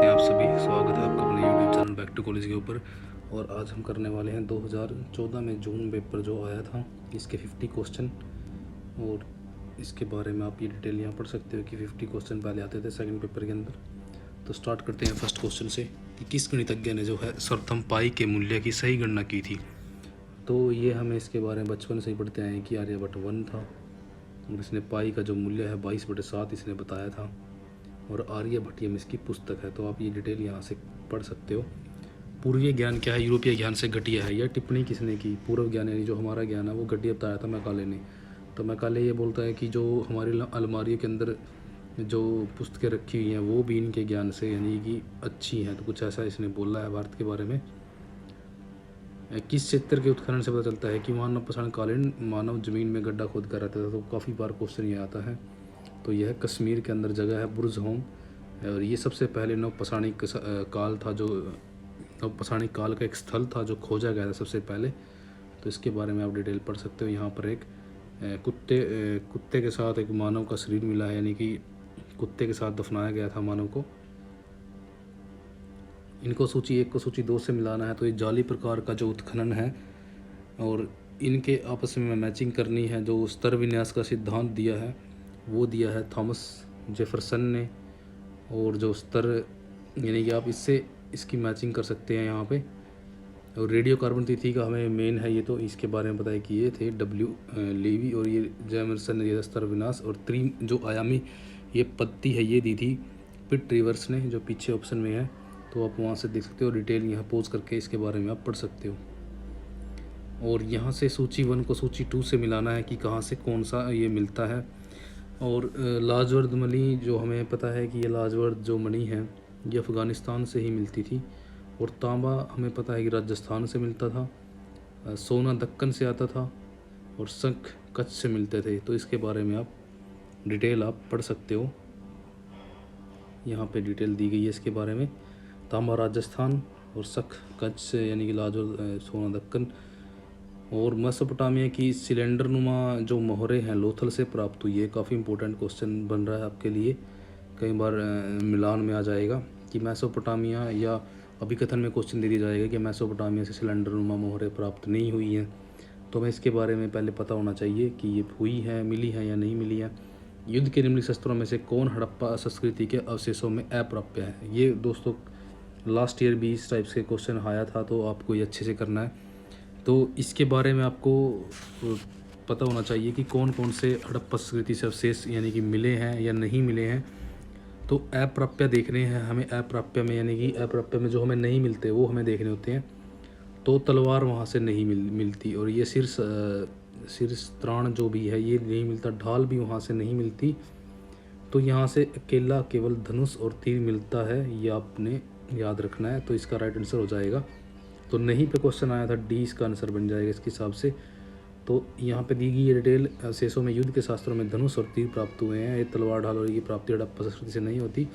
हैं आप सभी। स्वागत है आपका अपने YouTube channel back to college के ऊपर। और आज हम करने वाले हैं 2014 में जून पेपर जो आया था, इसके 50 क्वेश्चन। और इसके बारे में आप ये डिटेल यहाँ पढ़ सकते हो कि 50 क्वेश्चन पहले आते थे सेकंड पेपर के अंदर। तो स्टार्ट करते हैं फर्स्ट क्वेश्चन से कि किस गणितज्ञ ने जो है सर्वप्रथम पाई के मूल्य की सही गणना की थी। तो ये हमें इसके बारे में बचपन से ही पढ़ते आए हैं कि आर्यभट्ट 1 था और इसने पाई का जो मूल्य है 22/7 इसने बताया था। और आर्यभट्टियम इसकी पुस्तक है। तो आप ये डिटेल यहाँ से पढ़ सकते हो। पूर्वीय ज्ञान क्या है, यूरोपीय ज्ञान से घटिया है। यह टिप्पणी किसने की? पूर्व ज्ञान यानी जो हमारा ज्ञान है वो घटिया बताया था मैकाले ने। तो मैकाले ये बोलता है कि जो हमारी अलमारियों के अंदर जो पुस्तकें रखी हुई हैं वो भी इनके ज्ञान से यानी कि अच्छी हैं। तो कुछ ऐसा इसने बोला है भारत के बारे में। किस क्षेत्र के उत्खनन से पता चलता है कि मानव पाषाण कालीन मानव जमीन में गड्ढा खोद कर रहता था? तो काफ़ी बार क्वेश्चन ये आता है। तो यह कश्मीर के अंदर जगह है बुर्ज होम। और ये सबसे पहले नवपाषाणिक काल था, जो नवपाषाणिक काल का एक स्थल था जो खोजा गया था सबसे पहले। तो इसके बारे में आप डिटेल पढ़ सकते हो। यहाँ पर एक कुत्ते के साथ एक मानव का शरीर मिला है, यानी कि कुत्ते के साथ दफनाया गया था मानव को। इनको सूची 1 को सूची 2 से मिलाना है। तो ये जाली प्रकार का जो उत्खनन है और इनके आपस में मैचिंग करनी है। जो स्तर विन्यास का सिद्धांत दिया है वो दिया है थॉमस जेफरसन ने। और जो स्तर यानी कि आप इससे इसकी मैचिंग कर सकते हैं यहाँ पे। और रेडियो कार्बन तिथि का हमें मेन है ये, तो इसके बारे में बताया कि ये थे डब्ल्यू लेवी। और ये जेमरसन ने दिया स्तर विन्यास। और जो आयामी ये पद्धति है ये दी थी पिट रिवर्स ने, जो पीछे ऑप्शन में है। तो आप वहाँ से देख सकते हो। डिटेल यहाँ पोज करके इसके बारे में आप पढ़ सकते हो। और यहाँ से सूची 1 को सूची 2 से मिलाना है कि कहाँ से कौन सा ये मिलता है। और लाजवर्द मणि जो हमें पता है कि ये लाजवर्द जो मणि है ये अफ़गानिस्तान से ही मिलती थी। और तांबा हमें पता है कि राजस्थान से मिलता था। सोना दक्कन से आता था। और शंख कच्छ से मिलते थे। तो इसके बारे में आप डिटेल आप पढ़ सकते हो। यहाँ पे डिटेल दी गई है इसके बारे में। तांबा राजस्थान और शंख कच्छ से यानी कि लाजवर्द सोना दक्कन। और मेसोपोटामिया की सिलेंडर नुमा जो मोहरे हैं लोथल से प्राप्त हुई है। काफ़ी इंपॉर्टेंट क्वेश्चन बन रहा है आपके लिए, कई बार मिलान में आ जाएगा कि मेसोपोटामिया, या अभिकथन में क्वेश्चन दे दिया जाएगा कि मेसोपोटामिया से सिलेंडर नुमा मोहरे प्राप्त नहीं हुई हैं। तो हमें इसके बारे में पहले पता होना चाहिए कि ये हुई है, मिली है या नहीं मिली है। युद्ध के निम्नलिखित शस्त्रों में से कौन हड़प्पा संस्कृति के अवशेषों में अप्राप्य है? ये दोस्तों लास्ट ईयर भी इस टाइप से क्वेश्चन आया था, तो आपको ये अच्छे से करना है। तो इसके बारे में आपको पता होना चाहिए कि कौन कौन से हड़प्पा संस्कृति से अवशेष यानी कि मिले हैं या नहीं मिले हैं। तो अप्राप्य देखने हैं हमें। अप्राप्य में यानी कि अप्राप्य में जो हमें नहीं मिलते वो हमें देखने होते हैं। तो तलवार वहाँ से नहीं मिलती। और ये शीर्ष त्राण जो भी है ये नहीं मिलता। ढाल भी वहाँ से नहीं मिलती। तो यहाँ से अकेला केवल धनुष और तीर मिलता है, ये आपने याद रखना है। तो इसका राइट आंसर हो जाएगा। तो नहीं पे क्वेश्चन आया था, डी इसका आंसर बन जाएगा इसके हिसाब से। तो यहाँ पे दी गई ये डिटेल। अवशेषों में युद्ध के शास्त्रों में धनुष और तीर प्राप्त हुए हैं। ये तलवार ढाल और की प्राप्ति हड़प्पा संस्कृति से नहीं होती।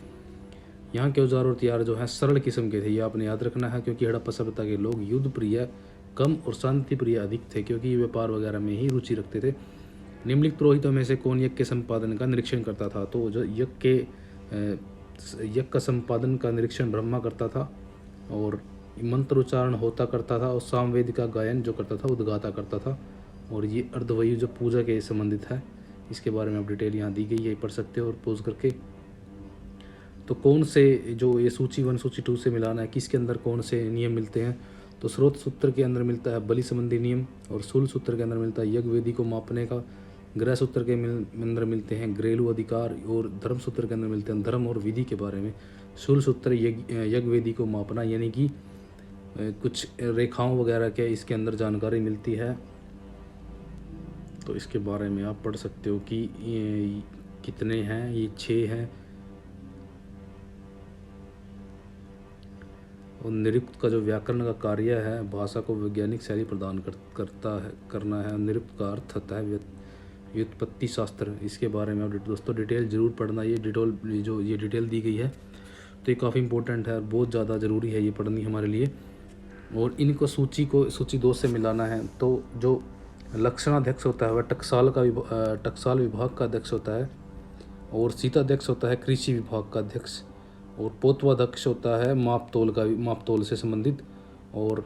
यहाँ के औजार और हथियार जो हैं सरल किस्म के थे, ये आपने याद रखना है, क्योंकि हड़प्पा सभ्यता के लोग युद्ध प्रिय कम और शांति प्रिय अधिक थे, क्योंकि ये व्यापार वगैरह में ही रुचि रखते थे। निम्नलिखित पुरोहितों में से कौन यज्ञ के संपादन का निरीक्षण करता था? तो जो यज्ञ का संपादन का निरीक्षण ब्रह्मा करता था। और मंत्र उच्चारण होता करता था। और सामवेद का गायन जो करता था उद्गाता करता था। और ये अर्धवायु जो पूजा के संबंधित है, इसके बारे में आप डिटेल यहाँ दी गई है, पढ़ सकते हो और पोज करके। तो कौन से जो ये सूची 1 सूची 2 से मिलाना है, किसके अंदर कौन से नियम मिलते हैं? तो स्रोत सूत्र के अंदर मिलता है बलि संबंधी नियम। और शूल सूत्र के अंदर मिलता है यज्ञ वेदी को मापने का। गृह सूत्र के अंदर मिलते हैं घरेलू अधिकार। और धर्म सूत्र के अंदर मिलते हैं धर्म और विधि के बारे में। शूल सूत्र यज्ञ वेदी को मापना, यानी कि कुछ रेखाओं वगैरह के इसके अंदर जानकारी मिलती है। तो इसके बारे में आप पढ़ सकते हो कि ये कितने हैं। ये 6 हैं। और निरुक्त का जो व्याकरण का कार्य है भाषा को वैज्ञानिक शैली प्रदान करना है। निरुक्त का अर्थ होता है व्युत्पत्ति शास्त्र। इसके बारे में आप दोस्तों डिटेल ज़रूर पढ़ना। ये डिटेल दी गई है तो ये काफ़ी इंपॉर्टेंट है, बहुत ज़्यादा ज़रूरी है ये पढ़नी हमारे लिए। और इनको सूची 2 से मिलाना है। तो जो लक्षणाध्यक्ष होता है वह टकसाल विभाग का अध्यक्ष होता है। और सीताध्यक्ष होता है कृषि विभाग का अध्यक्ष। और पोतवाध्यक्ष होता है माप तोल से संबंधित। और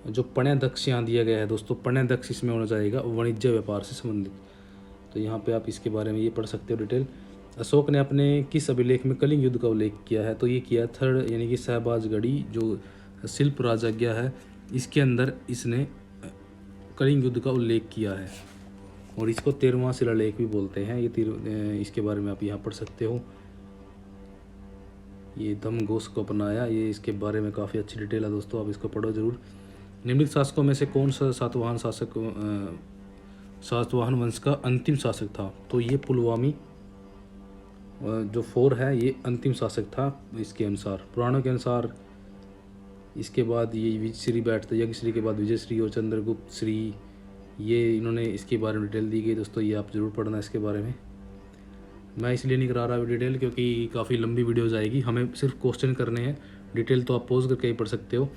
जो पण्याध्यक्ष यहाँ दिया गया है दोस्तों, पण्याध्यक्ष इसमें होना जाएगा वाणिज्य व्यापार से संबंधित। तो यहाँ पे आप इसके बारे में ये पढ़ सकते हो डिटेल। अशोक ने अपने किस अभिलेख में कलिंग युद्ध का उल्लेख किया है? तो ये किया थर्ड यानी कि शहबाजगढ़ी जो शिल्प राजज्ञा है, इसके अंदर इसने कलिंग युद्ध का उल्लेख किया है और इसको 13वां शिलालेख भी बोलते हैं। इसके बारे में आप यहाँ पढ़ सकते हो। ये धम्मघोष को अपनाया, ये इसके बारे में काफ़ी अच्छी डिटेल है दोस्तों, आप इसको पढ़ो ज़रूर। निम्नलिखित शासकों में से कौन सा सातवाहन वंश का अंतिम शासक था? तो ये पुलवामी जो 4 है ये अंतिम शासक था इसके अनुसार, पुराणों के अनुसार। इसके बाद ये विजयश्री बैठते, यज्ञश्री के बाद विजयश्री और चंद्रगुप्त श्री, ये इन्होंने इसके बारे में डिटेल दी गई दोस्तों, ये आप ज़रूर पढ़ना इसके बारे में। मैं इसलिए नहीं करा रहा डिटेल क्योंकि काफ़ी लंबी वीडियो जाएगी, हमें सिर्फ क्वेश्चन करने हैं, डिटेल तो आप पोज करके ही पढ़ सकते हो।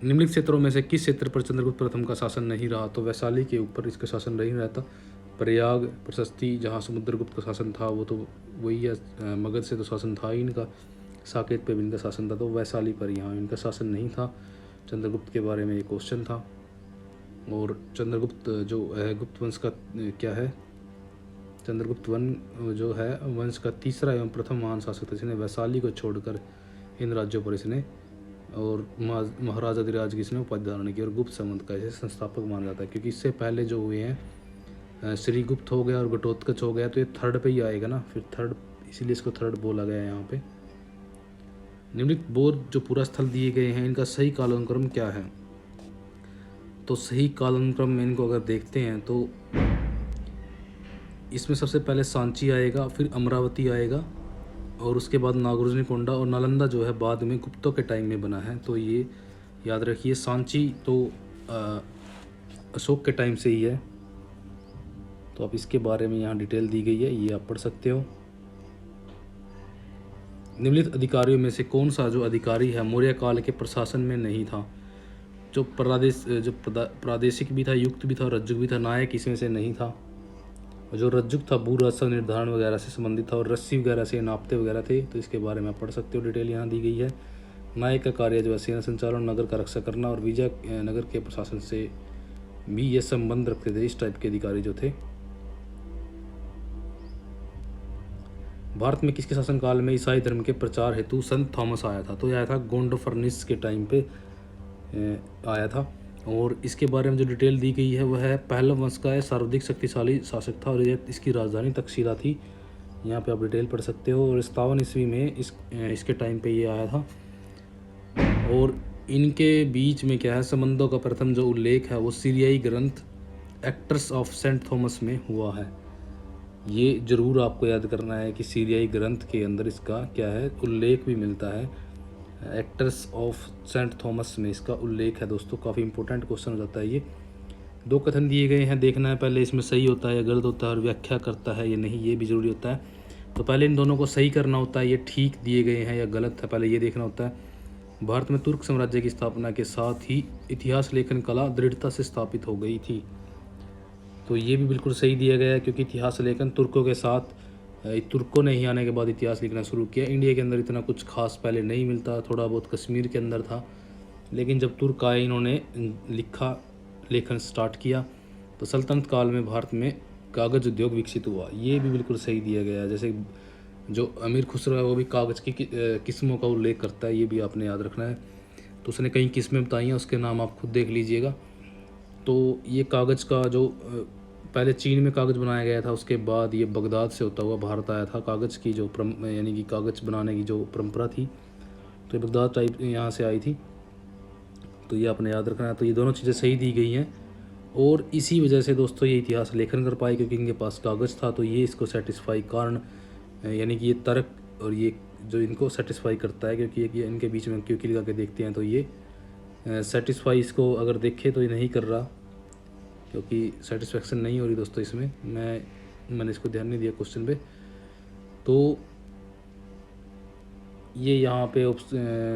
निम्नलिखित क्षेत्रों में से किस क्षेत्र पर चंद्रगुप्त प्रथम का शासन नहीं रहा? तो वैशाली के ऊपर इसका शासन नहीं रहता। प्रयाग, प्रशस्ति जहाँ समुद्रगुप्त का शासन था वो तो वही है, मगध से तो शासन था ही इनका, साकेत पे भी इनका शासन था, तो वैशाली पर यहाँ इनका शासन नहीं था। चंद्रगुप्त के बारे में ये क्वेश्चन था। और चंद्रगुप्त जो है गुप्त वंश का क्या है, चंद्रगुप्त जो है वंश का तीसरा एवं प्रथम महान शासक था। इसने वैशाली को छोड़कर इन राज्यों पर इसने और महाराजाधिराज की इसने उपाधि धारण की और गुप्त सामंत का इसे संस्थापक माना जाता है, क्योंकि इससे पहले जो हुए हैं श्रीगुप्त हो गया और घटोत्कच हो गया, तो ये थर्ड पे ही आएगा ना, फिर थर्ड, इसीलिए इसको थर्ड बोला गया है यहाँ पे। निम्नलिखित बोध जो पूरा स्थल दिए गए हैं इनका सही कालानुक्रम क्या है? तो सही कालानुक्रम में इनको अगर देखते हैं तो इसमें सबसे पहले सांची आएगा, फिर अमरावती आएगा और उसके बाद नागार्जुनकोंडा, और नालंदा जो है बाद में गुप्तों के टाइम में बना है। तो ये याद रखिए, सांची तो अशोक के टाइम से ही है। तो आप इसके बारे में यहाँ डिटेल दी गई है, ये आप पढ़ सकते हो। निम्नलिखित अधिकारियों में से कौन सा जो अधिकारी है मौर्य काल के प्रशासन में नहीं था? जो प्रादेशिक भी था, युक्त भी था और रज्जुक भी था। नायक इसमें से नहीं था। जो रज्जुक था भू राजस्व निर्धारण वगैरह से संबंधित था और रस्सी वगैरह से नापते वगैरह थे, तो इसके बारे में आप पढ़ सकते हो, डिटेल यहाँ दी गई है। नायक का कार्य जो है सेना संचालन, नगर का रक्षा करना और विजय नगर के प्रशासन से भी ये संबंध रखते थे, इस टाइप के अधिकारी जो थे। भारत में किसके शासनकाल में ईसाई धर्म के प्रचार हेतु संत थॉमस आया था? तो यह आया था गोंडोफर्निस के टाइम पे आया था। और इसके बारे में जो डिटेल दी गई है वह है पहलव वंश का सर्वाधिक शक्तिशाली शासक था और इसकी राजधानी तक्षशिला थी। यहाँ पे आप डिटेल पढ़ सकते हो। और 57 ईस्वी में इसके टाइम पे ये आया था। और इनके बीच में क्या है, संबंधों का प्रथम जो उल्लेख है वो सीरियाई ग्रंथ एक्ट्स ऑफ सेंट थॉमस में हुआ है। ये जरूर आपको याद करना है कि सीरियाई ग्रंथ के अंदर इसका क्या है उल्लेख भी मिलता है। एक्ट्स ऑफ सेंट थॉमस में इसका उल्लेख है दोस्तों, काफ़ी इंपॉर्टेंट क्वेश्चन हो जाता है ये। 2 कथन दिए गए हैं, देखना है पहले इसमें सही होता है या गलत होता है और व्याख्या करता है या नहीं, ये भी जरूरी होता है। तो पहले इन दोनों को सही करना होता है, ये ठीक दिए गए हैं या गलत है, पहले ये देखना होता है। भारत में तुर्क साम्राज्य की स्थापना के साथ ही इतिहास लेखन कला दृढ़ता से स्थापित हो गई थी। तो ये भी बिल्कुल सही दिया गया है, क्योंकि इतिहास लेखन तुर्कों के साथ, तुर्कों ने ही आने के बाद इतिहास लिखना शुरू किया। इंडिया के अंदर इतना कुछ खास पहले नहीं मिलता, थोड़ा बहुत कश्मीर के अंदर था, लेकिन जब तुर्क आए इन्होंने लेखन स्टार्ट किया। तो सल्तनत काल में भारत में कागज़ उद्योग विकसित हुआ, ये भी बिल्कुल सही दिया गया है। जैसे जो अमीर खुसरो है वो भी कागज़ की किस्मों का उल्लेख करता है, ये भी आपने याद रखना है। तो उसने कई किस्में बताई हैं, उसके नाम आप खुद देख लीजिएगा। तो ये कागज़ का जो पहले चीन में कागज़ बनाया गया था, उसके बाद ये बगदाद से होता हुआ भारत आया था। कागज़ की जो यानी कि कागज़ बनाने की जो परंपरा थी, तो ये बगदाद टाइप यहाँ से आई थी। तो ये आपने याद रखना है। तो ये दोनों चीज़ें सही दी गई हैं और इसी वजह से दोस्तों ये इतिहास लेखन कर पाए, क्योंकि इनके पास कागज़ था। तो ये इसको सेटिस्फाई कारण यानी कि ये तर्क और ये जो इनको सेटिस्फाई करता है, क्योंकि ये इनके बीच में क्योंकि लगा के देखते हैं तो ये सेटिस्फाई इसको अगर देखे तो ये नहीं कर रहा, क्योंकि सेटिस्फेक्शन नहीं हो रही दोस्तों इसमें। मैंने इसको ध्यान नहीं दिया क्वेश्चन पे। तो ये यहाँ पे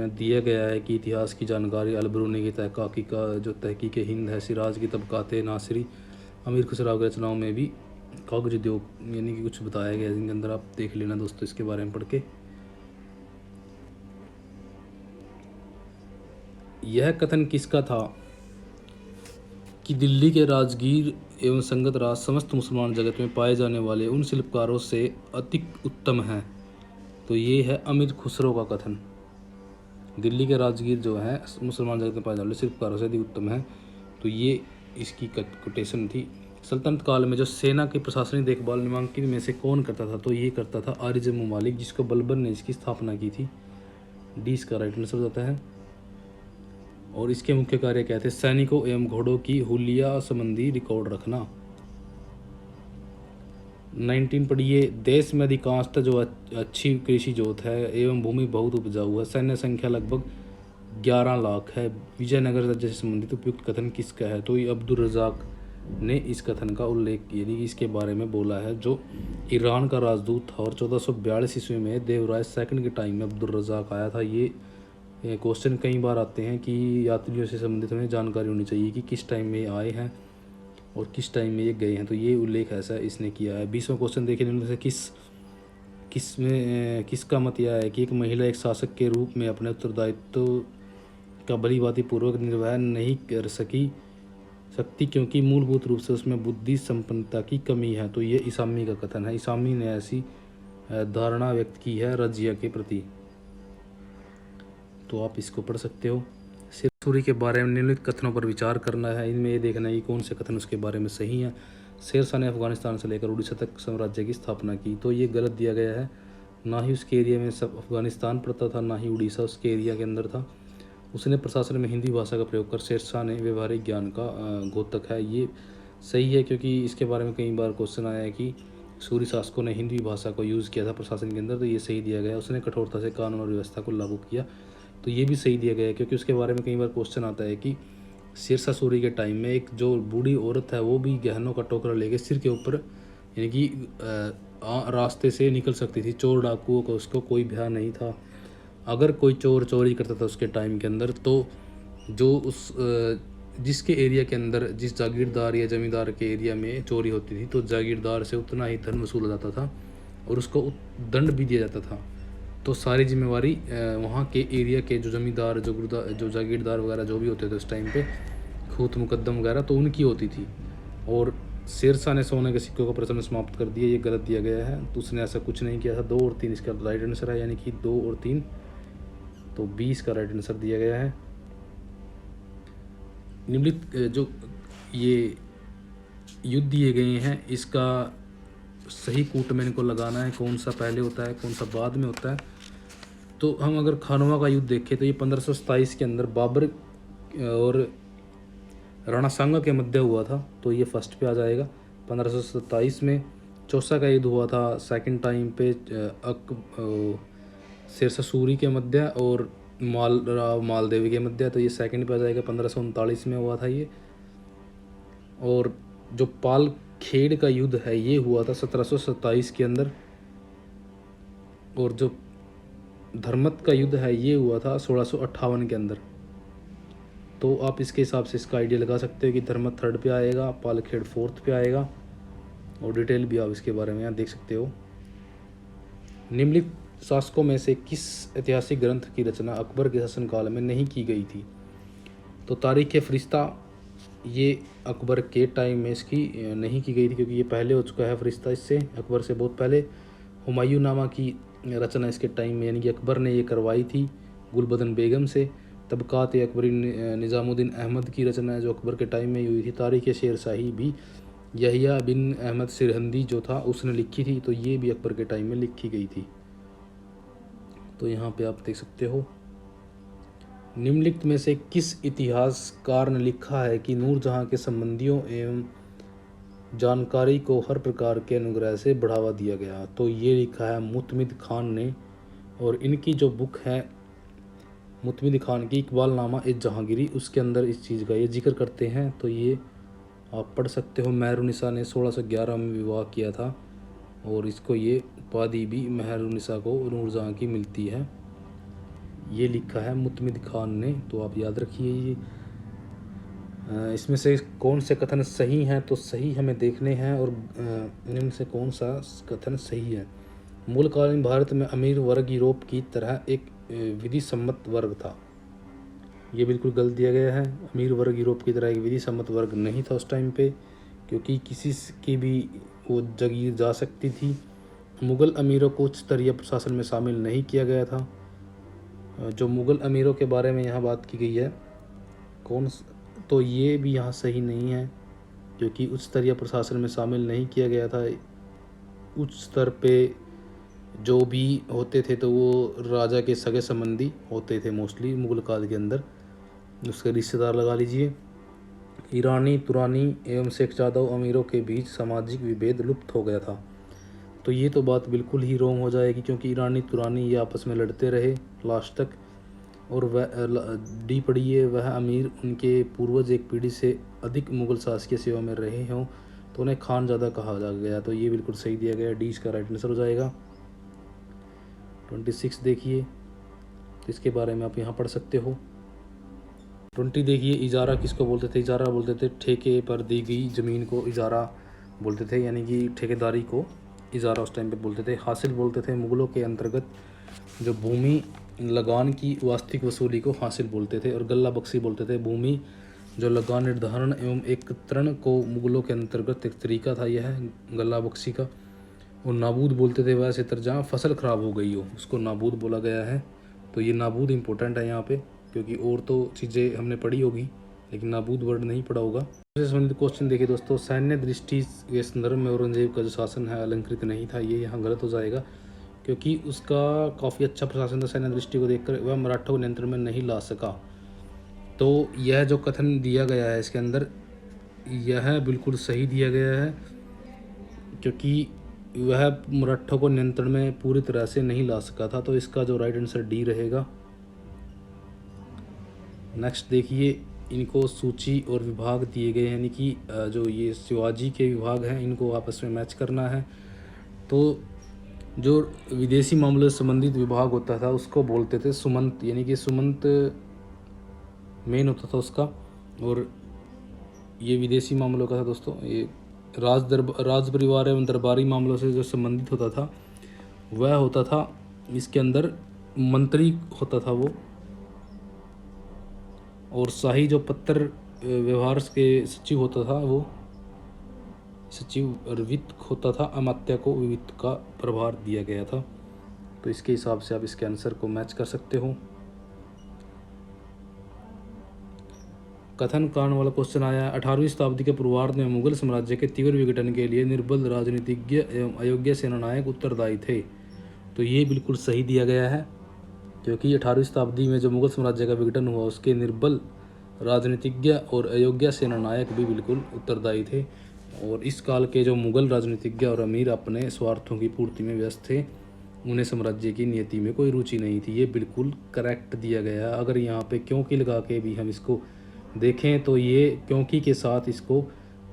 दिया गया है कि इतिहास की जानकारी अलबरूनी की तहकीक का जो तहकीक हिंद है, सिराज की तबकात नासिरी, अमीर खुसरो की रचनाओं में भी कागज उद्योग यानी कि कुछ बताया गया है जिनके अंदर, आप देख लेना दोस्तों इसके बारे में पढ़ के। यह कथन किसका था कि दिल्ली के राजगीर एवं संगत राज समस्त मुसलमान जगत में पाए जाने वाले उन शिल्पकारों से अति उत्तम हैं? तो ये है अमीर खुसरो का कथन। दिल्ली के राजगीर जो है मुसलमान जगत में पाए जाने वाले शिल्पकारों से अति उत्तम है, तो ये इसकी कोटेशन थी। सल्तनत काल में जो सेना की प्रशासनिक देखभाल निम्नलिखित में से कौन करता था? तो ये करता था आरिज ममालिक, जिसको बलबन ने इसकी स्थापना की थी। डी इसका राइट आंसर जाता है। और इसके मुख्य कार्य क्या थे? सैनिकों एवं घोड़ों की हुलिया संबंधी रिकॉर्ड रखना। 19 पढ़िए। देश में अधिकांशतः जो अच्छी कृषि जोत है एवं भूमि बहुत उपजाऊ है। सैन्य संख्या लगभग 11 लाख है। विजयनगर राज्य से संबंधित उपयुक्त कथन किसका है? तो ये अब्दुल रज़ाक ने इस कथन का उल्लेख यानी इसके बारे में बोला है, जो ईरान का राजदूत था और 1442 ईस्वी में देवराज सेकंड के टाइम में अब्दुल रज़ाक आया था। ये क्वेश्चन कई बार आते हैं कि यात्रियों से संबंधित हमें जानकारी होनी चाहिए कि किस टाइम में आए हैं और किस टाइम में ये गए हैं, तो ये उल्लेख ऐसा इसने किया है। 20वां क्वेश्चन देखिए, इनमें से किसका मत यह है कि एक महिला एक शासक के रूप में अपने उत्तरदायित्व का भलीभांति पूर्वक निर्वहन नहीं कर सकती क्योंकि मूलभूत रूप से उसमें बुद्धि संपन्नता की कमी है? तो ये इसामी का कथन है। इसामी ने ऐसी धारणा व्यक्त की है रजिया के प्रति, तो आप इसको पढ़ सकते हो। शेर सूरी के बारे में निम्नलिखित कथनों पर विचार करना है, इनमें ये देखना है कि कौन से कथन उसके बारे में सही हैं। शेर शाह ने अफगानिस्तान से लेकर उड़ीसा तक साम्राज्य की स्थापना की, तो ये गलत दिया गया है। ना ही उसके एरिया में सब अफगानिस्तान पड़ता था, ना ही उड़ीसा उसके एरिया के अंदर था। उसने प्रशासन में हिंदी भाषा का प्रयोग कर शेर शाह ने व्यवहारिक ज्ञान का घोतक है। ये सही है क्योंकि इसके बारे में कई बार क्वेश्चन आया है कि सूरी शासकों ने हिंदी भाषा को यूज़ किया था प्रशासन के अंदर, तो ये सही दिया गया। उसने कठोरता से कानून और व्यवस्था को लागू किया, तो ये भी सही दिया गया है क्योंकि उसके बारे में कई बार क्वेश्चन आता है कि शेरशाह सूरी के टाइम में एक जो बूढ़ी औरत है वो भी गहनों का टोकरा लेके सिर के ऊपर यानी कि रास्ते से निकल सकती थी। चोर डाकुओं को उसको कोई भय नहीं था। अगर कोई चोर चोरी करता था उसके टाइम के अंदर, तो जो उस जिसके एरिया के अंदर जिस जागीरदार या जमींदार के एरिया में चोरी होती थी, तो जागीरदार से उतना ही धन वसूला जाता था और उसको दंड भी दिया जाता था। तो सारी जिम्मेवारी वहाँ के एरिया के जो जमींदार जो जागीरदार वगैरह जो भी होते थे उस टाइम पे, खूत मुकद्दम वगैरह, तो उनकी होती थी। और शेरशाह ने सोने के सिक्कों का प्रचलन समाप्त कर दिया, ये गलत दिया गया है। तो उसने ऐसा कुछ नहीं किया था। 2 और 3 इसका राइट आंसर है, यानी कि 2 और 3, तो 20 का राइट आंसर दिया गया है। निम्नलिखित जो ये युद्ध दिए गए हैं इसका सही कूट में इनको लगाना है, कौन सा पहले होता है कौन सा बाद में होता है। तो हम अगर खानवा का युद्ध देखें तो ये 1527 के अंदर बाबर और राणा सांगा के मध्य हुआ था, तो ये फर्स्ट पे आ जाएगा। 1527 में चौसा का युद्ध हुआ था सेकंड टाइम पे शेरशाह सूरी के मध्य और मालदेवी के मध्य, तो ये सेकंड पे आ जाएगा। 1539 में हुआ था ये। और जो पाल खेड़ का युद्ध है ये हुआ था 1727 के अंदर। और जो धर्मत का युद्ध है ये हुआ था 1658 के अंदर। तो आप इसके हिसाब से इसका आइडिया लगा सकते हो कि धर्मत थर्ड पे आएगा, पालखेड़ फोर्थ पे आएगा। और डिटेल भी आप इसके बारे में यहाँ देख सकते हो। निम्नलिखित शासकों में से किस ऐतिहासिक ग्रंथ की रचना अकबर के शासनकाल में नहीं की गई थी? तो तारीख़ फरिश्ता ये अकबर के टाइम में इसकी नहीं की गई थी क्योंकि ये पहले हो चुका है फरिश्ता इससे, अकबर से बहुत पहले। हुमायूं नामा की रचना इसके टाइम में यानी कि अकबर ने ये करवाई थी गुलबदन बेगम से। तबकात अकबरी निज़ामुद्दीन अहमद की रचना है जो अकबर के टाइम में हुई थी। तारीख़ शेरशाही भी यहिया बिन अहमद सिरहंदी जो था उसने लिखी थी, तो ये भी अकबर के टाइम में लिखी गई थी। तो यहाँ पे आप देख सकते हो। निम्नलिखित में से किस इतिहासकार ने लिखा है कि नूरजहाँ के संबंधियों एवं जानकारी को हर प्रकार के अनुग्रह से बढ़ावा दिया गया? तो ये लिखा है मुतमिद खान ने। और इनकी जो बुक है मुतमिद खान की इकबालनामा ए जहांगीरी, उसके अंदर इस चीज़ का ये जिक्र करते हैं, तो ये आप पढ़ सकते हो। मेहरुनिसा ने 1611 में विवाह किया था और इसको ये उपाधि भी मेहरुनिसा को नूरजहाँ की मिलती है। ये लिखा है मुतमिद खान ने, तो आप याद रखिए ये। इसमें से कौन से कथन सही हैं, तो सही हमें देखने हैं और इनमें से कौन सा कथन सही है। मूलकालीन भारत में अमीर वर्ग यूरोप की तरह एक विधि सम्मत वर्ग था। ये बिल्कुल गलत दिया गया है। अमीर वर्ग यूरोप की तरह एक विधि सम्मत वर्ग नहीं था उस टाइम पे, क्योंकि किसी की भी वो जागीर जा सकती थी। मुग़ल अमीरों को उच्च स्तरीय प्रशासन में शामिल नहीं किया गया था। जो मुग़ल अमीरों के बारे में यहाँ बात की गई है तो ये भी यहाँ सही नहीं है, क्योंकि उच्च स्तरीय प्रशासन में शामिल नहीं किया गया था। उच्च स्तर पे जो भी होते थे तो वो राजा के सगे संबंधी होते थे मोस्टली मुग़ल काल के अंदर, उसके रिश्तेदार लगा लीजिए। ईरानी तुरानी एवं शेख यादव अमीरों के बीच सामाजिक विभेद लुप्त हो गया था। तो ये तो बात बिल्कुल ही रोंग हो जाएगी, क्योंकि ईरानी तुरानी ये आपस में लड़ते रहे लास्ट तक। और वह डी पढ़िए, वह अमीर उनके पूर्वज एक पीढ़ी से अधिक मुग़ल शासकीय सेवा में रहे हों तो उन्हें खानज़ादा कहा जा गया। तो ये बिल्कुल सही दिया गया, डी इसका राइट आंसर हो जाएगा। 26 देखिए, तो इसके बारे में आप यहाँ पढ़ सकते हो। 20 देखिए, इजारा किसको बोलते थे। इजारा बोलते थे ठेके पर दी गई ज़मीन को इजारा बोलते थे, यानी कि ठेकेदारी को इजारा उस टाइम पे बोलते थे। हासिल बोलते थे मुग़लों के अंतर्गत जो भूमि लगान की वास्तविक वसूली को हासिल बोलते थे। और गल्ला बख्शी बोलते थे भूमि जो लगान निर्धारण एवं एकत्रण को मुग़लों के अंतर्गत एक तरीका था यह गल्ला बख्शी का। और नाबूद बोलते थे वैसे तर जहाँ फसल ख़राब हो गई हो उसको नाबूद बोला गया है। तो ये नाबूद इम्पोर्टेंट है यहाँ पे, क्योंकि और तो चीज़ें हमने पढ़ी होगी लेकिन नाबूद वर्ड नहीं पढ़ा होगा। इससे संबंधित क्वेश्चन देखिए दोस्तों, सैन्य दृष्टि के संदर्भ में औरंगजेब का जो शासन है अलंकृत नहीं था। ये यहाँ गलत हो जाएगा, क्योंकि उसका काफ़ी अच्छा प्रशासन था। सैन्य दृष्टि को देखकर वह मराठों को नियंत्रण में नहीं ला सका। तो यह जो कथन दिया गया है इसके अंदर, यह बिल्कुल सही दिया गया है, क्योंकि वह मराठों को नियंत्रण में पूरी तरह से नहीं ला सका था। तो इसका जो राइट आंसर डी रहेगा। नेक्स्ट देखिए, इनको सूची और विभाग दिए गए हैं, यानी कि जो ये शिवाजी के विभाग हैं इनको आपस में मैच करना है। तो जो विदेशी मामलों से संबंधित विभाग होता था उसको बोलते थे सुमंत, यानी कि सुमंत मेन होता था उसका। और ये विदेशी मामलों का था दोस्तों। ये राज परिवार एवं दरबारी मामलों से जो संबंधित होता था वह होता था इसके अंदर मंत्री होता था वो। और शाही जो पत्र व्यवहार के सचिव होता था वो सचिव, और वित्त होता था अमात्य को वित्त का प्रभार दिया गया था। तो इसके हिसाब से आप इसके आंसर को मैच कर सकते हो। कथन कारण वाला क्वेश्चन आया। 18वीं शताब्दी के पूर्वार्ध में मुगल साम्राज्य के तीव्र विघटन के लिए निर्बल राजनीतिज्ञ एवं अयोग्य सेनानायक उत्तरदायी थे। तो ये बिल्कुल सही दिया गया है, क्योंकि 18वीं शताब्दी में जो मुगल साम्राज्य का विघटन हुआ उसके निर्बल राजनीतिज्ञ और अयोग्य सेनानायक भी बिल्कुल उत्तरदायी थे। और इस काल के जो मुगल राजनीतिज्ञ और अमीर अपने स्वार्थों की पूर्ति में व्यस्त थे, उन्हें साम्राज्य की नीति में कोई रुचि नहीं थी। ये बिल्कुल करेक्ट दिया गया है। अगर यहाँ पे क्योंकि लगा के भी हम इसको देखें तो ये क्योंकि के साथ इसको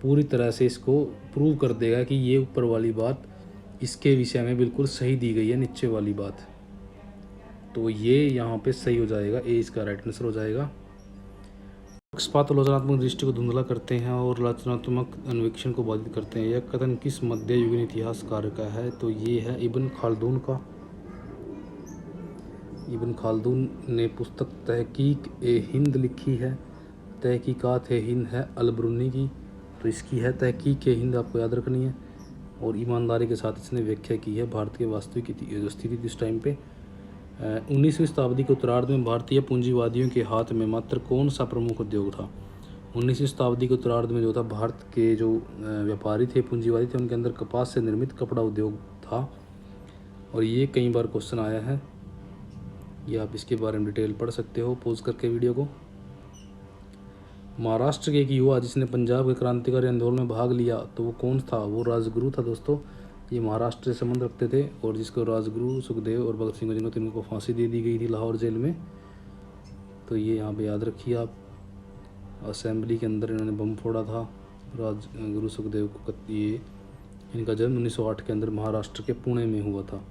पूरी तरह से इसको प्रूव कर देगा कि ये ऊपर वाली बात इसके विषय में बिल्कुल सही दी गई है, नीचे वाली बात। तो ये यहाँ पे सही हो जाएगा, ए इसका राइट आंसर हो जाएगा। पक्षपात आलोचनात्मक दृष्टि को धुंधला करते हैं और रचनात्मक अन्वेषण को बाधित करते हैं। यह कथन किस मध्ययुगीन इतिहासकार का है? तो ये है इब्न खालदून का। इब्न खालदून ने पुस्तक तहकीक ए हिंद लिखी है। तहकीकात ए हिंद है अलबरूनी की, तो इसकी है तहकीक ए हिंद, आपको याद रखनी है। और ईमानदारी के साथ इसने व्याख्या की है भारत के वास्तविक जो स्थिति थी इस टाइम पे। 19वीं शताब्दी के उत्तरार्ध में भारतीय पूंजीवादियों के हाथ में मात्र कौन सा प्रमुख उद्योग था? 19वीं शताब्दी के उत्तरार्ध में जो था भारत के जो व्यापारी थे, पूंजीवादी थे, उनके अंदर कपास से निर्मित कपड़ा उद्योग था। और ये कई बार क्वेश्चन आया है, ये आप इसके बारे में डिटेल पढ़ सकते हो पॉज करके वीडियो को। महाराष्ट्र के एक युवा जिसने पंजाब के क्रांतिकारी आंदोलन में भाग लिया, तो वो कौन था? वो राजगुरु था दोस्तों। ये महाराष्ट्र से संबंध रखते थे और जिसको राजगुरु सुखदेव और भगत सिंह जिन्हों तीनों को फांसी दे दी गई थी लाहौर जेल में। तो ये यहाँ पे याद रखिए आप। असेंबली के अंदर इन्होंने बम फोड़ा था राजगुरु सुखदेव को। ये इनका जन्म 1908 के अंदर महाराष्ट्र के पुणे में हुआ था।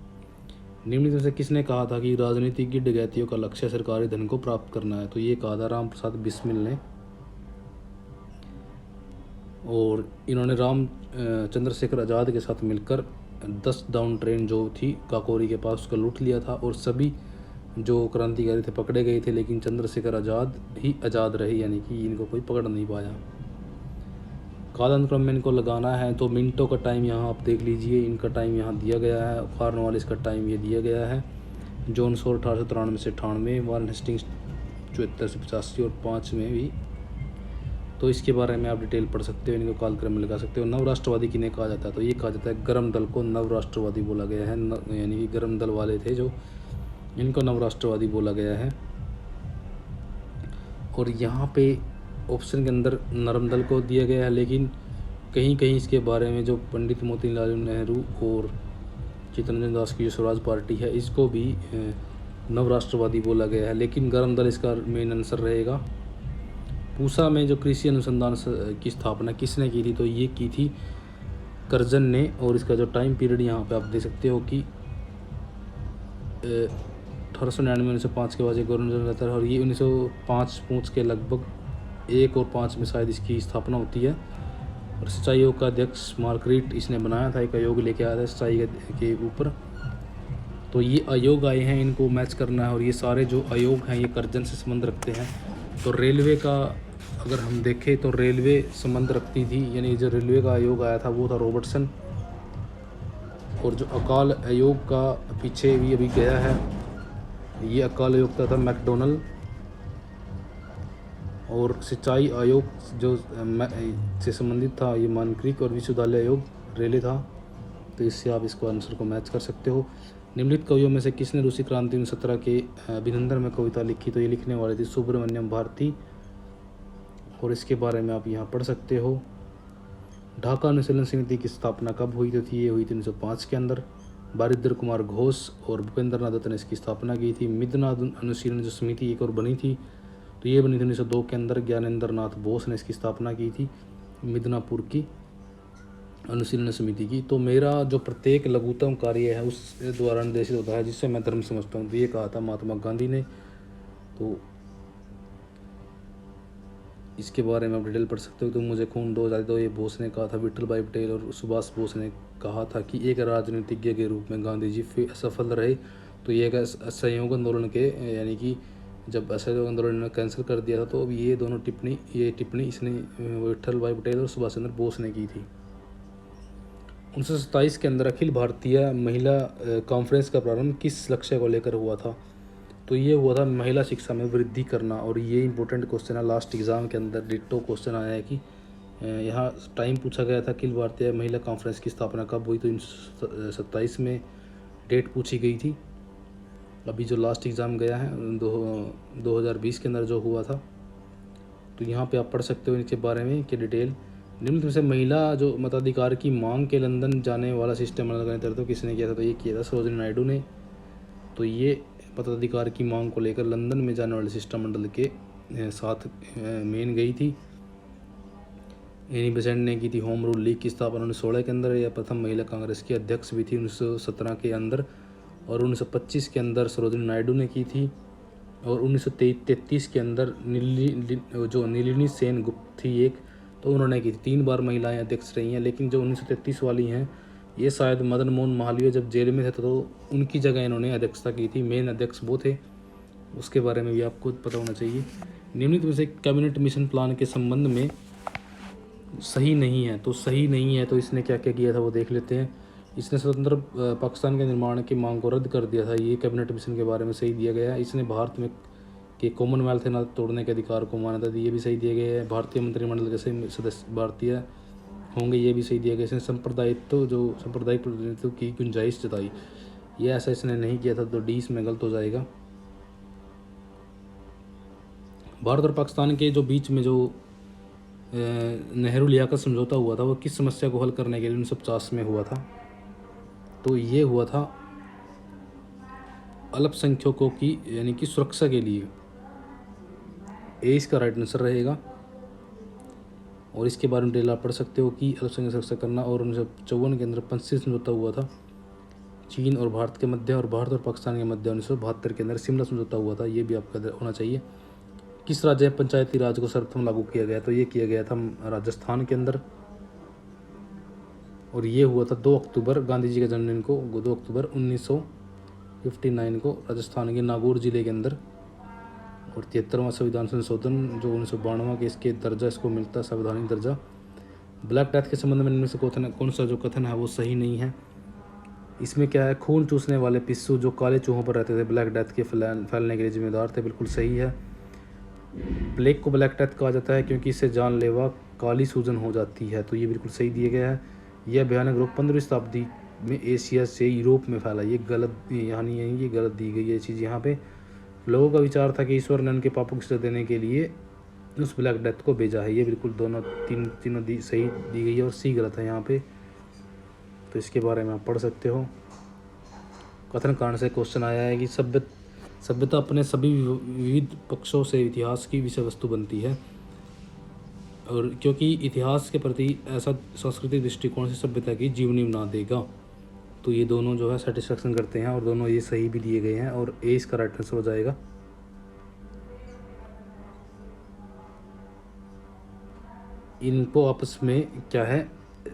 निम्नलिखित में से किसने कहा था कि राजनीतिज्ञ डकैतियों का लक्ष्य सरकारी धन को प्राप्त करना है? तो ये कहा था राम प्रसाद बिस्मिल ने। और इन्होंने चंद्रशेखर आज़ाद के साथ मिलकर 10 डाउन ट्रेन जो थी काकोरी के पास उसका लूट लिया था, और सभी जो क्रांतिकारी थे पकड़े गए थे, लेकिन चंद्रशेखर आज़ाद ही आज़ाद रहे, यानी कि इनको कोई पकड़ नहीं पाया। कालानुक्रम में इनको लगाना है तो मिनटों का टाइम यहाँ आप देख लीजिए, इनका टाइम यहाँ दिया गया है, कॉर्नवालिस का टाइम ये दिया गया है, जॉन सॉर 1893 से 98, वारेन हेस्टिंग्स 74 से 85 और 5 में भी। तो इसके बारे में आप डिटेल पढ़ सकते हो, इनको कालक्रम में लगा सकते हो। नव राष्ट्रवादी किन्हें कहा जाता है, तो ये कहा जाता है गर्म दल को नव राष्ट्रवादी बोला गया है, यानी कि गर्म दल वाले थे जो, इनको नव राष्ट्रवादी बोला गया है। और यहाँ पे ऑप्शन के अंदर नरम दल को दिया गया है, लेकिन कहीं कहीं इसके बारे में जो पंडित मोतीलाल नेहरू और चित्तरंजन दास की जो स्वराज पार्टी है इसको भी नव राष्ट्रवादी बोला गया है, लेकिन गर्म दल इसका मेन आंसर रहेगा। पूसा में जो कृषि अनुसंधान की स्थापना किसने की थी, तो ये की थी कर्जन ने, और इसका जो टाइम पीरियड यहाँ पे आप देख सकते हो कि 1899 1905 के बाद एक गवर्नर जनरल रहता है, और ये 1905 के लगभग 1 और 5 में शायद इसकी स्थापना होती है। और सिंचाई आयोग का अध्यक्ष मार्करीट इसने बनाया था, एक आयोग लेके आया था सिंचाई के ऊपर। तो ये आयोग आए हैं, इनको मैच करना है, और ये सारे जो आयोग हैं ये कर्जन से संबंध रखते हैं। तो रेलवे का अगर हम देखें तो रेलवे संबंध रखती थी, यानी जो रेलवे का आयोग आया था वो था रॉबर्टसन, और जो अकाल आयोग का पीछे भी अभी गया है, ये अकाल आयोग का था मैकडोनल्ड, और सिंचाई आयोग जो से संबंधित था ये मानक्रीक, और विश्वविद्यालय आयोग रेले था। तो इससे आप इसको आंसर को मैच कर सकते हो। निम्नलिखित कवियों में से किसने रूसी क्रांति 1917 के अभिनंदन में कविता लिखी, तो ये लिखने वाले थे सुब्रमण्यम भारती, और इसके बारे में आप यहाँ पढ़ सकते हो। ढाका अनुशीलन समिति की स्थापना कब हुई, तो थी ये हुई थी 1905 के अंदर। बारिंदर कुमार घोष और भूपेंद्र नाथ दत्त ने इसकी स्थापना की थी। मिदनाथ अनुशीलन जो समिति एक और बनी थी, तो ये बनी थी 1902 के अंदर, ज्ञानेंद्र नाथ बोस ने इसकी स्थापना की थी मिदनापुर की अनुशीलन समिति की। तो मेरा जो प्रत्येक लघुतम कार्य है उस द्वारा निर्देशित होता है जिससे मैं धर्म समझता हूँ, तो ये कहा था महात्मा गांधी ने। तो इसके बारे में आप डिटेल पढ़ सकते हो। तो मुझे खून दो आज़ादी दो, ये बोस ने कहा था। विठल भाई पटेल और सुभाष बोस ने कहा था कि एक राजनीतिज्ञ के रूप में गांधी जी असफल रहे। तो ये एक असहयोग आंदोलन के, यानी कि जब असहयोग आंदोलन ने कैंसिल कर दिया था, तो अब ये दोनों टिप्पणी इसने विठल भाई पटेल और सुभाष चंद्र बोस ने की थी। 1927 के अंदर अखिल भारतीय महिला कॉन्फ्रेंस का प्रारंभ किस लक्ष्य को लेकर हुआ था, तो ये हुआ था महिला शिक्षा में वृद्धि करना। और ये इंपॉर्टेंट क्वेश्चन है, लास्ट एग्ज़ाम के अंदर डिट्टो क्वेश्चन आया है कि यहाँ टाइम पूछा गया था अखिल भारतीय महिला कॉन्फ्रेंस की स्थापना कब हुई, तो 1927 में डेट पूछी गई थी। अभी जो लास्ट एग्ज़ाम गया है 2020 के अंदर जो हुआ था, तो यहाँ पे आप पढ़ सकते हो इनके बारे में कि डिटेल। निम्न में से महिला जो मताधिकार की मांग के लंदन जाने वाला सिस्टम बनाने तो किसने किया था, तो ये किया था सरोजिनी नायडू ने। तो ये मताधिकार की मांग को लेकर लंदन में जाने वाले शिष्टमंडल के साथ मेन गई थी। एनी बेसेंट ने की थी। होम रूल लीग की स्थापना 1916 के अंदर, यह प्रथम महिला कांग्रेस की अध्यक्ष भी थी 1917 के अंदर, और 1925 के अंदर सरोजिनी नायडू ने की थी। और 1933 के अंदर नीलिनी सेन गुप्त थी एक, तो उन्होंने की थी। 3 बार महिलाएं अध्यक्ष रही हैं, लेकिन जो 1933 वाली हैं ये शायद मदन मोहन मालवीय जब जेल में थे तो उनकी जगह इन्होंने अध्यक्षता की थी। मेन अध्यक्ष वो थे, उसके बारे में भी आपको पता होना चाहिए। निम्नलिखित में से कैबिनेट मिशन प्लान के संबंध में सही नहीं है, तो सही नहीं है तो इसने क्या क्या किया था वो देख लेते हैं। इसने स्वतंत्र पाकिस्तान के निर्माण की मांग को रद्द कर दिया था, ये कैबिनेट मिशन के बारे में सही दिया गया है। इसने भारत में के कॉमनवेल्थ न तोड़ने के अधिकार को मान्यता दी, ये भी सही दिया गया है। भारतीय मंत्रिमंडल के सदस्य भारतीय होंगे, ये भी सही दिया गया। इसने सांप्रदायिक प्रतिनिधित्व की गुंजाइश जताई, ये ऐसा इसने नहीं किया था, तो डी इसमें गलत हो जाएगा। भारत और पाकिस्तान के जो बीच में जो नेहरू लियाकत समझौता हुआ था वो किस समस्या को हल करने के लिए 1950 में हुआ था, तो ये हुआ था अल्पसंख्यकों की यानी कि सुरक्षा के लिए। ए इसका राइट आंसर रहेगा। और इसके बारे में डिटेल आप पढ़ सकते हो कि अल्पसंख्यक सुरक्षा करना। और 1954 के अंदर पंचशील समझौता हुआ था चीन और भारत के मध्य, और भारत और पाकिस्तान के मध्य 1972 के अंदर शिमला समझौता हुआ था, ये भी आपका होना चाहिए। किस राज्य में पंचायती राज को सर्वप्रथम लागू किया गया? तो ये किया गया था राजस्थान के अंदर, और ये हुआ था 2 अक्टूबर, गांधी जी के जन्मदिन को 2 अक्टूबर 1959 को राजस्थान के नागौर जिले के अंदर। और 73वां संविधान संशोधन जो 1992 के इसके दर्जा इसको मिलता है संवैधानिक दर्जा। ब्लैक डेथ के संबंध में इनमें से कौन सा जो कथन है वो सही नहीं है। इसमें क्या है, खून चूसने वाले पिस्सू जो काले चूहों पर रहते थे ब्लैक डेथ के फैलने के लिए जिम्मेदार थे, बिल्कुल सही है। प्लेग को ब्लैक डेथ कहा जाता है क्योंकि इससे जानलेवा काली सूजन हो जाती है, तो ये बिल्कुल सही दिया गया है। यह भयानक रोग 15वीं शताब्दी में एशिया से यूरोप में फैला, ये गलत, यहाँ नहीं है, ये गलत दी गई है चीज़ यहाँ पे। लोगों का विचार था कि ईश्वर ने उनके पापों की सजा देने के लिए उस ब्लैक डेथ को भेजा है, ये बिल्कुल तीनों सही दी गई है, और सी गलत है यहाँ पे। तो इसके बारे में आप पढ़ सकते हो। कथन कांड से क्वेश्चन आया है कि सभ्यता अपने सभी विविध पक्षों से इतिहास की विषय वस्तु बनती है, और क्योंकि इतिहास के प्रति ऐसा सांस्कृतिक दृष्टिकोण से सभ्यता की जीवनी बना देगा। तो ये दोनों जो है सेटिस्फेक्शन करते हैं, और दोनों ये सही भी दिए गए हैं, और ए इसका राइट आंसर हो जाएगा। इनको आपस में क्या है,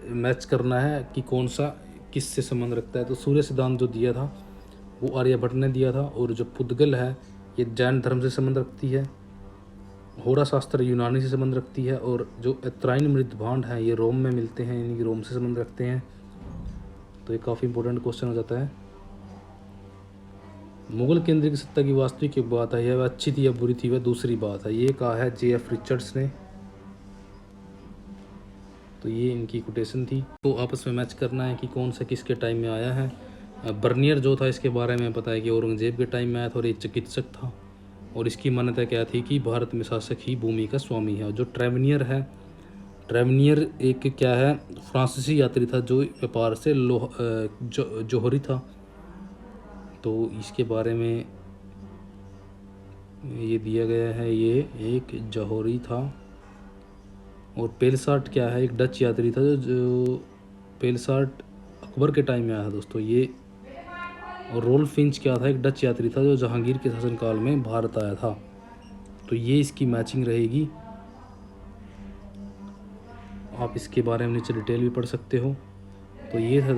मैच करना है कि कौन सा किससे संबंध रखता है। तो सूर्य सिद्धांत जो दिया था वो आर्यभट्ट ने दिया था, और जो पुद्गल है ये जैन धर्म से संबंध रखती है। होरा शास्त्र यूनानी से संबंध रखती है, और जो एत्राइन मृत भांड हैं ये रोम में मिलते हैं, यानी कि रोम से संबंध रखते हैं। तो ये काफ़ी इंपॉर्टेंट क्वेश्चन हो जाता है। मुगल केंद्र की सत्ता की वास्तविक बात है, यह अच्छी थी या बुरी थी वह दूसरी बात है, ये कहा है J.F. रिचर्ड्स ने। तो ये इनकी कोटेशन थी। तो आपस में मैच करना है कि कौन सा किसके टाइम में आया है। बर्नियर जो था इसके बारे में पता है कि औरंगजेब के टाइम में आया था, और एक चिकित्सक था, और इसकी मान्यता क्या थी कि भारत में शासक ही भूमि का स्वामी है। जो ट्रेवनियर है, ट्रेवनियर एक क्या है, फ्रांसीसी यात्री था जो व्यापार से जौहरी था। तो इसके बारे में ये दिया गया है, ये एक जौहरी था। और पेलसाट क्या है, एक डच यात्री था जो पेलसाट अकबर के टाइम में आया था दोस्तों ये। और रोल्फ फिंच क्या था, एक डच यात्री था जो जहांगीर के शासनकाल में भारत आया था। तो ये इसकी मैचिंग रहेगी। आप इसके बारे में नीचे डिटेल भी पढ़ सकते हो। तो ये था